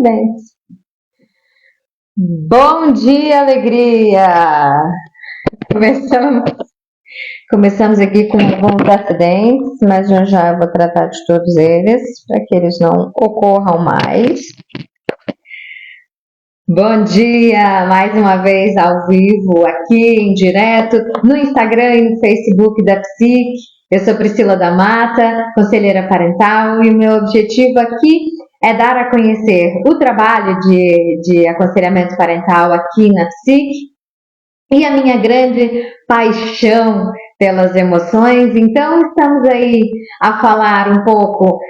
acidentes. Bom dia, alegria! Começamos aqui com alguns acidentes, mas já eu vou tratar de todos eles, para que eles não ocorram mais. Bom dia, mais uma vez ao vivo, aqui em direto, no Instagram e no Facebook da Psique. Eu sou Priscila da Mata, conselheira parental, e o meu objetivo aqui é dar a conhecer o trabalho de aconselhamento parental aqui na Psique e a minha grande paixão pelas emoções. Então, estamos aí a falar um pouco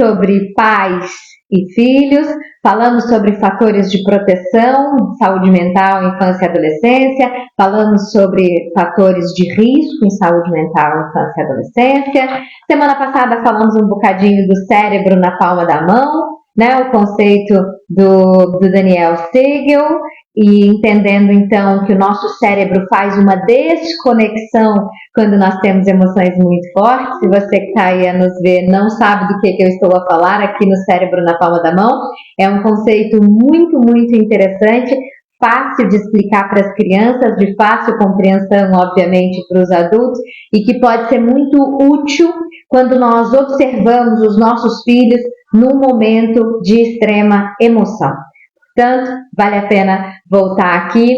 sobre pais e filhos, falamos sobre fatores de proteção, saúde mental, infância e adolescência, falamos sobre fatores de risco em saúde mental, infância e adolescência. Semana passada falamos um bocadinho do cérebro na palma da mão, né, o conceito do Daniel Siegel, e entendendo então que o nosso cérebro faz uma desconexão quando nós temos emoções muito fortes. Se você que está aí a nos ver não sabe do que eu estou a falar, aqui no cérebro na palma da mão, é um conceito muito, muito interessante, fácil de explicar para as crianças, de fácil compreensão, obviamente, para os adultos, e que pode ser muito útil quando nós observamos os nossos filhos num momento de extrema emoção. Portanto, vale a pena voltar aqui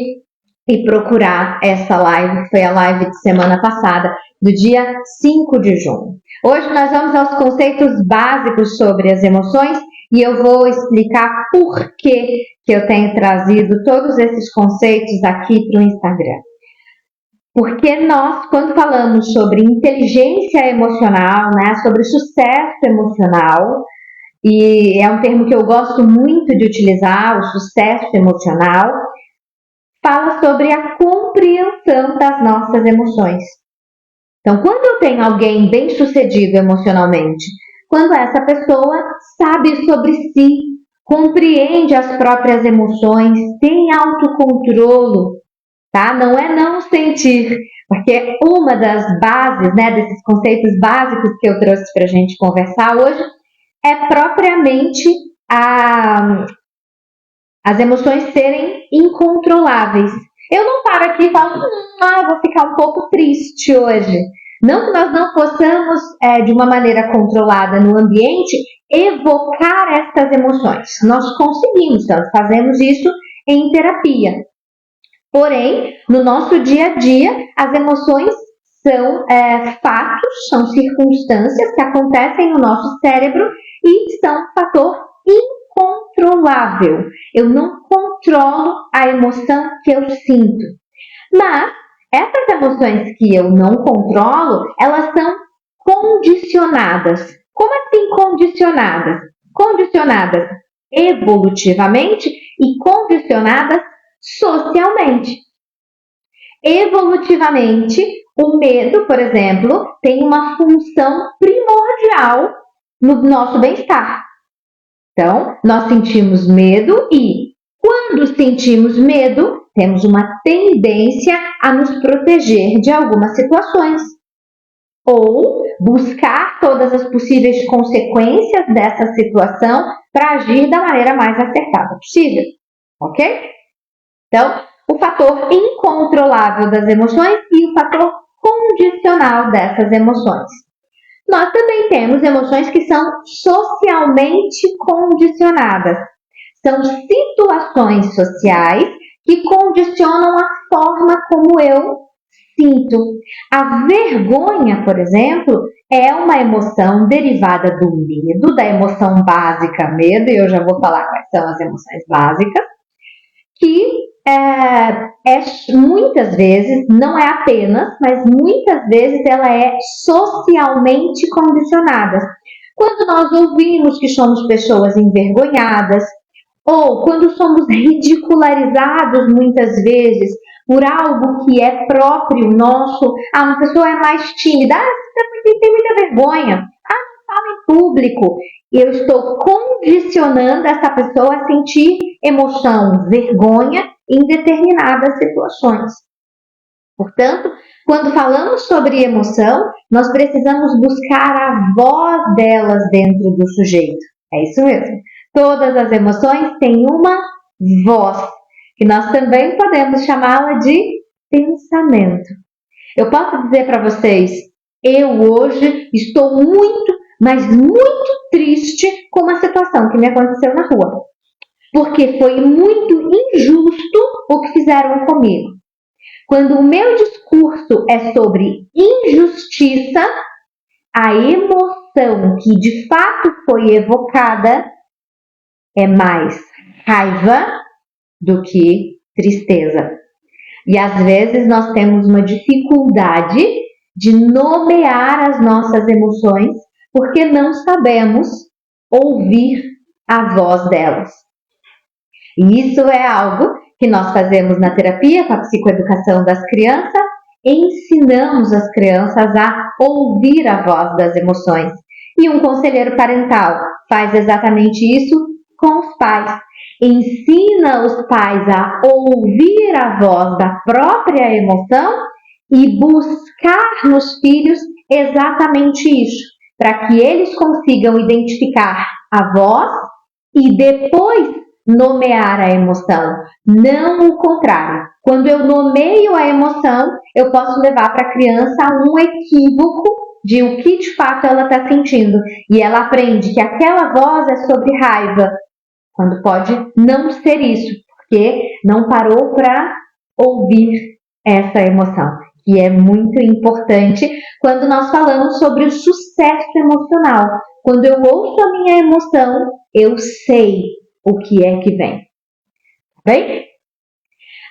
e procurar essa live, que foi a live de semana passada, do dia 5 de junho. Hoje nós vamos aos conceitos básicos sobre as emoções e eu vou explicar por que eu tenho trazido todos esses conceitos aqui para o Instagram. Porque nós, quando falamos sobre inteligência emocional, né, sobre sucesso emocional, e é um termo que eu gosto muito de utilizar, o sucesso emocional, fala sobre a compreensão das nossas emoções. Então, quando eu tenho alguém bem-sucedido emocionalmente, quando essa pessoa sabe sobre si, compreende as próprias emoções, tem autocontrole, tá? Não é não sentir, porque uma das bases, né, desses conceitos básicos que eu trouxe para a gente conversar hoje, é propriamente as emoções serem incontroláveis. Eu não paro aqui e falo, eu vou ficar um pouco triste hoje. Não que nós não possamos, de uma maneira controlada no ambiente, evocar estas emoções. Nós conseguimos, nós fazemos isso em terapia. Porém, no nosso dia a dia, as emoções são fatos, são circunstâncias que acontecem no nosso cérebro e são um fator incontrolável. Eu não controlo a emoção que eu sinto. Mas essas emoções que eu não controlo, elas são condicionadas. Como assim condicionadas? Condicionadas evolutivamente e condicionadas socialmente. Evolutivamente, o medo, por exemplo, tem uma função primordial no nosso bem-estar. Então, nós sentimos medo e, quando sentimos medo, temos uma tendência a nos proteger de algumas situações. Ou buscar todas as possíveis consequências dessa situação para agir da maneira mais acertada possível. Ok? Então, o fator incontrolável das emoções e o fator condicional dessas emoções. Nós também temos emoções que são socialmente condicionadas. São situações sociais que condicionam a forma como eu sinto. A vergonha, por exemplo, é uma emoção derivada do medo, da emoção básica medo, e eu já vou falar quais são as emoções básicas, que muitas vezes, não é apenas, mas muitas vezes ela é socialmente condicionada. Quando nós ouvimos que somos pessoas envergonhadas, ou quando somos ridicularizados muitas vezes por algo que é próprio nosso, uma pessoa é mais tímida, você tem muita vergonha, não fala em público. Eu estou condicionando essa pessoa a sentir emoção, vergonha em determinadas situações. Portanto, quando falamos sobre emoção, nós precisamos buscar a voz delas dentro do sujeito. É isso mesmo. Todas as emoções têm uma voz, que nós também podemos chamá-la de pensamento. Eu posso dizer para vocês, eu hoje estou muito, mas muito triste com uma situação que me aconteceu na rua. Porque foi muito injusto o que fizeram comigo. Quando o meu discurso é sobre injustiça, a emoção que de fato foi evocada é mais raiva do que tristeza. E às vezes nós temos uma dificuldade de nomear as nossas emoções porque não sabemos ouvir a voz delas. E isso é algo que nós fazemos na terapia, com a psicoeducação das crianças, ensinamos as crianças a ouvir a voz das emoções. E um conselheiro parental faz exatamente isso com os pais. Ensina os pais a ouvir a voz da própria emoção e buscar nos filhos exatamente isso, para que eles consigam identificar a voz e depois nomear a emoção, não o contrário. Quando eu nomeio a emoção, eu posso levar para a criança um equívoco de o que de fato ela está sentindo. E ela aprende que aquela voz é sobre raiva, quando pode não ser isso, porque não parou para ouvir essa emoção, que é muito importante quando nós falamos sobre o sucesso emocional. Quando eu ouço a minha emoção, eu sei o que é que vem. Bem?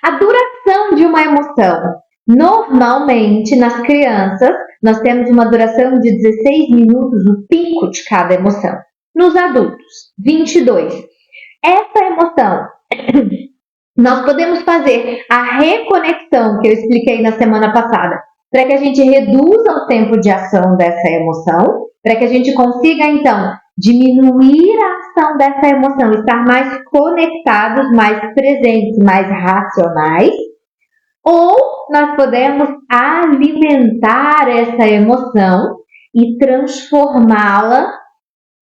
A duração de uma emoção. Normalmente, nas crianças, nós temos uma duração de 16 minutos no pico de cada emoção. Nos adultos, 22. Essa emoção, nós podemos fazer a reconexão que eu expliquei na semana passada, para que a gente reduza o tempo de ação dessa emoção, para que a gente consiga, então, diminuir a ação dessa emoção, estar mais conectados, mais presentes, mais racionais, ou nós podemos alimentar essa emoção e transformá-la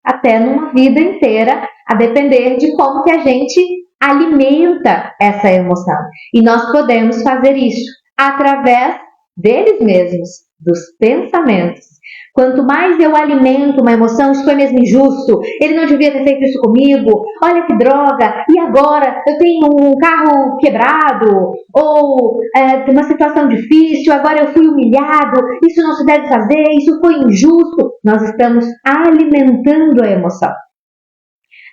até numa vida inteira, a depender de como que a gente alimenta essa emoção. E nós podemos fazer isso através deles mesmos, dos pensamentos. Quanto mais eu alimento uma emoção, isso foi mesmo injusto, ele não devia ter feito isso comigo, olha que droga, e agora eu tenho um carro quebrado, ou uma situação difícil, agora eu fui humilhado, isso não se deve fazer, isso foi injusto. Nós estamos alimentando a emoção.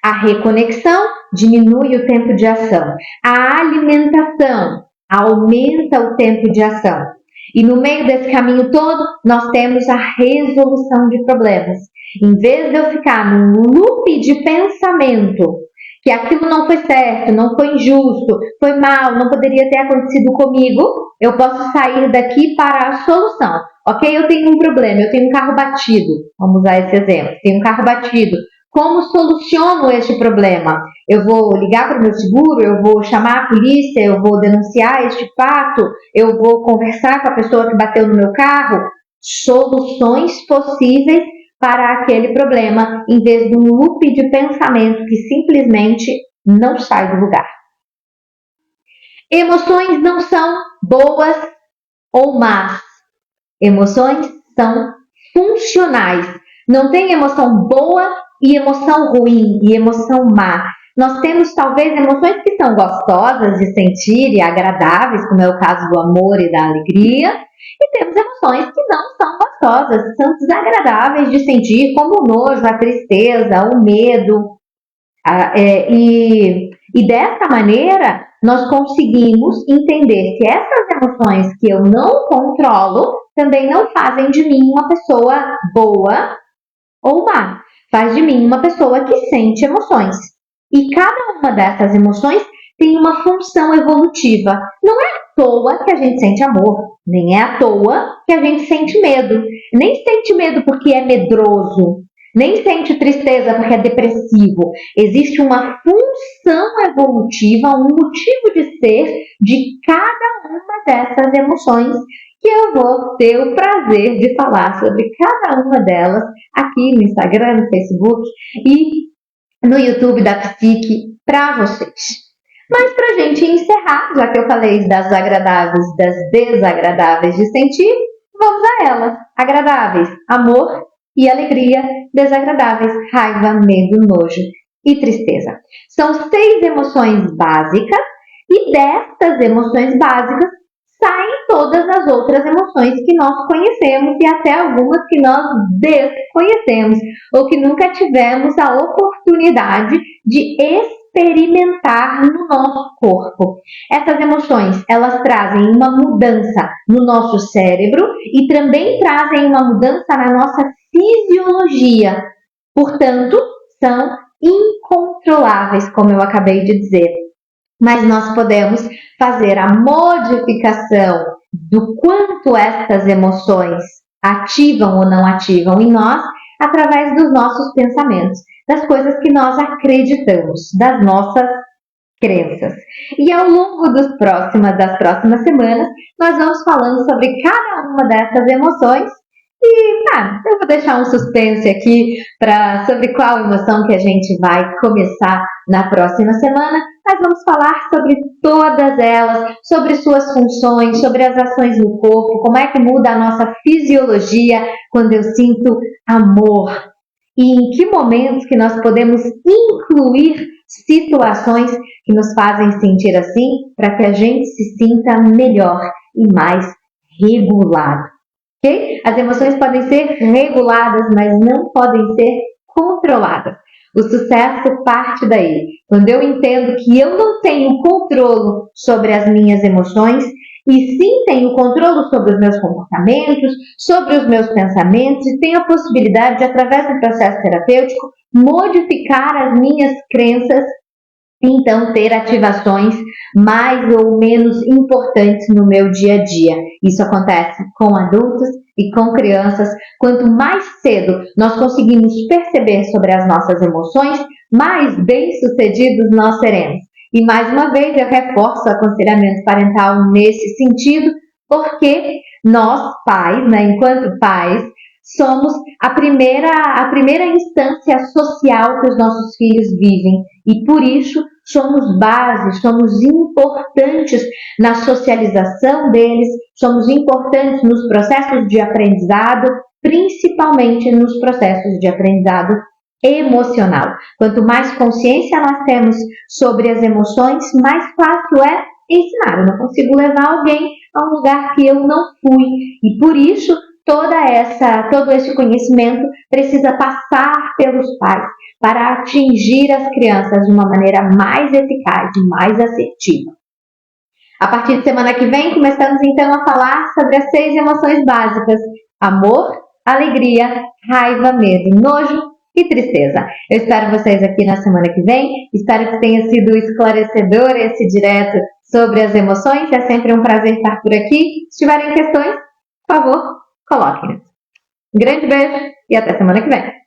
A reconexão diminui o tempo de ação. A alimentação aumenta o tempo de ação. E no meio desse caminho todo, nós temos a resolução de problemas. Em vez de eu ficar num loop de pensamento, que aquilo não foi certo, não foi injusto, foi mal, não poderia ter acontecido comigo, eu posso sair daqui para a solução. Ok, eu tenho um problema, eu tenho um carro batido. Vamos usar esse exemplo. Tenho um carro batido. Como soluciono este problema? Eu vou ligar para o meu seguro, eu vou chamar a polícia, eu vou denunciar este fato, eu vou conversar com a pessoa que bateu no meu carro. Soluções possíveis para aquele problema, em vez de um loop de pensamento que simplesmente não sai do lugar. Emoções não são boas ou más. Emoções são funcionais. Não tem emoção boa e emoção ruim e emoção má. Nós temos talvez emoções que são gostosas de sentir e agradáveis, como é o caso do amor e da alegria, e temos emoções que não são gostosas, são desagradáveis de sentir, como o nojo, a tristeza, o medo. E dessa maneira, nós conseguimos entender que essas emoções que eu não controlo também não fazem de mim uma pessoa boa ou má. Faz de mim uma pessoa que sente emoções. E cada uma dessas emoções tem uma função evolutiva. Não é à toa que a gente sente amor, nem é à toa que a gente sente medo. Nem sente medo porque é medroso, nem sente tristeza porque é depressivo. Existe uma função evolutiva, um motivo de ser de cada uma dessas emoções, que eu vou ter o prazer de falar sobre cada uma delas aqui no Instagram, no Facebook, e no YouTube da Psique para vocês. Mas para a gente encerrar, já que eu falei das agradáveis, das desagradáveis de sentir, vamos a elas. Agradáveis, amor e alegria. Desagradáveis, raiva, medo, nojo e tristeza. São 6 emoções básicas e destas emoções básicas saem todas as outras emoções que nós conhecemos e até algumas que nós desconhecemos ou que nunca tivemos a oportunidade de experimentar no nosso corpo. Essas emoções, elas trazem uma mudança no nosso cérebro e também trazem uma mudança na nossa fisiologia. Portanto, são incontroláveis, como eu acabei de dizer. Mas nós podemos fazer a modificação do quanto estas emoções ativam ou não ativam em nós através dos nossos pensamentos, das coisas que nós acreditamos, das nossas crenças. E ao longo das próximas semanas, nós vamos falando sobre cada uma dessas emoções. E eu vou deixar um suspense aqui sobre qual emoção que a gente vai começar na próxima semana, mas vamos falar sobre todas elas, sobre suas funções, sobre as ações no corpo, como é que muda a nossa fisiologia quando eu sinto amor e em que momentos que nós podemos incluir situações que nos fazem sentir assim para que a gente se sinta melhor e mais regulado. Okay? As emoções podem ser reguladas, mas não podem ser controladas. O sucesso parte daí. Quando eu entendo que eu não tenho controle sobre as minhas emoções, e sim tenho controle sobre os meus comportamentos, sobre os meus pensamentos, e tenho a possibilidade de, através do processo terapêutico, modificar as minhas crenças, então ter ativações mais ou menos importantes no meu dia a dia. Isso acontece com adultos e com crianças. Quanto mais cedo nós conseguimos perceber sobre as nossas emoções, mais bem-sucedidos nós seremos. E mais uma vez eu reforço o aconselhamento parental nesse sentido, porque nós pais, enquanto pais, somos a primeira instância social que os nossos filhos vivem e por isso somos base, somos importantes na socialização deles, somos importantes nos processos de aprendizado, principalmente nos processos de aprendizado emocional. Quanto mais consciência nós temos sobre as emoções, mais fácil é ensinar. Eu não consigo levar alguém a um lugar que eu não fui e por isso todo esse conhecimento precisa passar pelos pais para atingir as crianças de uma maneira mais eficaz e mais assertiva. A partir de semana que vem, começamos então a falar sobre as 6 emoções básicas: amor, alegria, raiva, medo, nojo e tristeza. Eu espero vocês aqui na semana que vem. Espero que tenha sido esclarecedor esse direto sobre as emoções. É sempre um prazer estar por aqui. Se tiverem questões, por favor, coloquem. Um grande beijo e até semana que vem.